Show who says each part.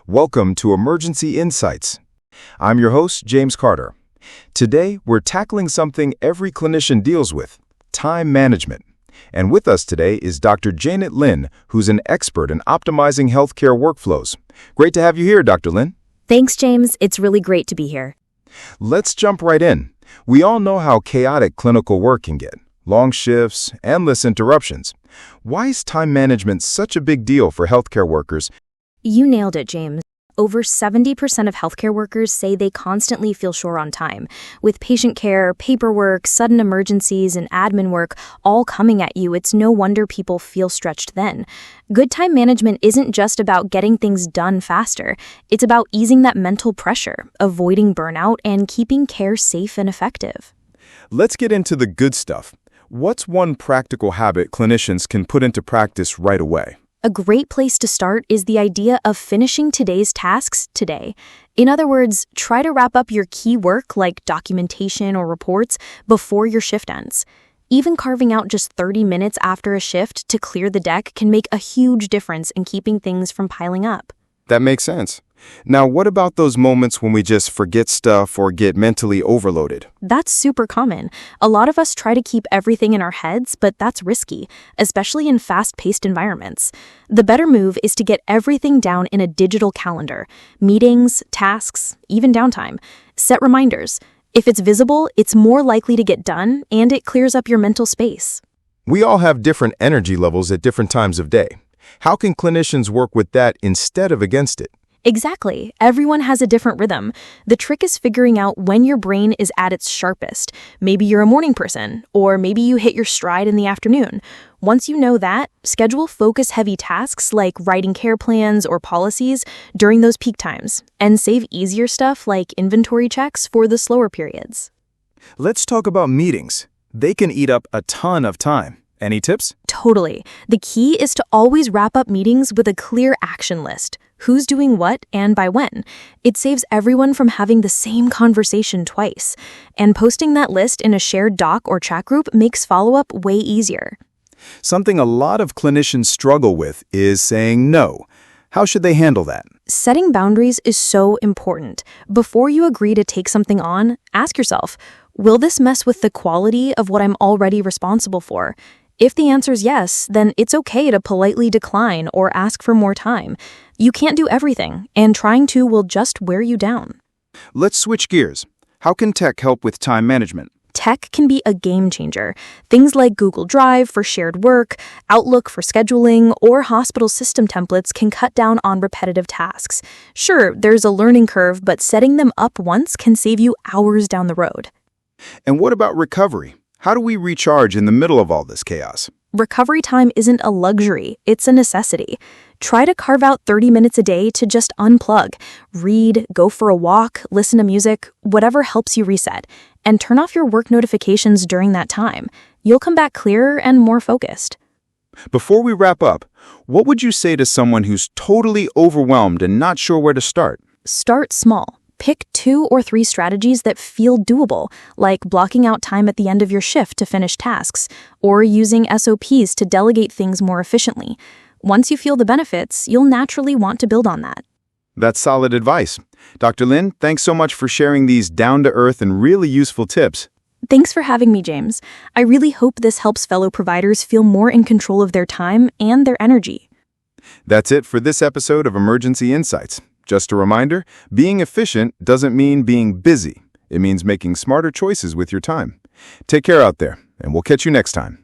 Speaker 1: Welcome to Emergency Insights. I'm your host, James Carter. Today, we're tackling something every clinician deals with, time management. And with us today is Dr. Janet Lin, who's an expert in optimizing healthcare workflows. Great to have you here, Dr. Lin.
Speaker 2: Thanks, James. It's really great to be here.
Speaker 1: Let's jump right in. We all know how chaotic clinical work can get. Long shifts, endless interruptions. Why is time management such a big deal for healthcare workers?
Speaker 2: You nailed it, James. Over 70% of healthcare workers say they constantly feel short on time, with patient care, paperwork, sudden emergencies, and admin work all coming at you. It's no wonder people feel stretched then. Good time management isn't just about getting things done faster. It's about easing that mental pressure, avoiding burnout, and keeping care safe and effective.
Speaker 1: Let's get into the good stuff. What's one practical habit clinicians can put into practice right away?
Speaker 2: A great place to start is the idea of finishing today's tasks today. In other words, try to wrap up your key work like documentation or reports before your shift ends. Even carving out just 30 minutes after a shift to clear the deck can make a huge difference in keeping things from piling up.
Speaker 1: That makes sense. Now, what about those moments when we just forget stuff or get mentally overloaded?
Speaker 2: That's super common. A lot of us try to keep everything in our heads, but that's risky, especially in fast-paced environments. The better move is to get everything down in a digital calendar. Meetings, tasks, even downtime. Set reminders. If it's visible, it's more likely to get done, and it clears up your mental space.
Speaker 1: We all have different energy levels at different times of day. How can clinicians work with that instead of against it?
Speaker 2: Exactly. Everyone has a different rhythm. The trick is figuring out when your brain is at its sharpest. Maybe you're a morning person, or maybe you hit your stride in the afternoon. Once you know that, schedule focus-heavy tasks like writing care plans or policies during those peak times, and save easier stuff like inventory checks for the slower periods.
Speaker 1: Let's talk about meetings. They can eat up a ton of time. Any tips?
Speaker 2: Totally. The key is to always wrap up meetings with a clear action list. Who's doing what and by when? It saves everyone from having the same conversation twice. And posting that list in a shared doc or chat group makes follow-up way easier.
Speaker 1: Something a lot of clinicians struggle with is saying no. How should they handle that?
Speaker 2: Setting boundaries is so important. Before you agree to take something on, ask yourself, will this mess with the quality of what I'm already responsible for? If the answer is yes, then it's okay to politely decline or ask for more time. You can't do everything, and trying to will just wear you down.
Speaker 1: Let's switch gears. How can tech help with time management?
Speaker 2: Tech can be a game changer. Things like Google Drive for shared work, Outlook for scheduling, or hospital system templates can cut down on repetitive tasks. Sure, there's a learning curve, but setting them up once can save you hours down the road.
Speaker 1: And what about recovery? How do we recharge in the middle of all this chaos?
Speaker 2: Recovery time isn't a luxury, it's a necessity. Try to carve out 30 minutes a day to just unplug, read, go for a walk, listen to music, whatever helps you reset, and turn off your work notifications during that time. You'll come back clearer and more focused.
Speaker 1: Before we wrap up, what would you say to someone who's totally overwhelmed and not sure where to start?
Speaker 2: Start small. Pick 2 or 3 strategies that feel doable, like blocking out time at the end of your shift to finish tasks, or using SOPs to delegate things more efficiently. Once you feel the benefits, you'll naturally want to build on that.
Speaker 1: That's solid advice. Dr. Lin, thanks so much for sharing these down-to-earth and really useful tips.
Speaker 2: Thanks for having me, James. I really hope this helps fellow providers feel more in control of their time and their energy.
Speaker 1: That's it for this episode of Emergency Insights. Just a reminder, being efficient doesn't mean being busy. It means making smarter choices with your time. Take care out there, and we'll catch you next time.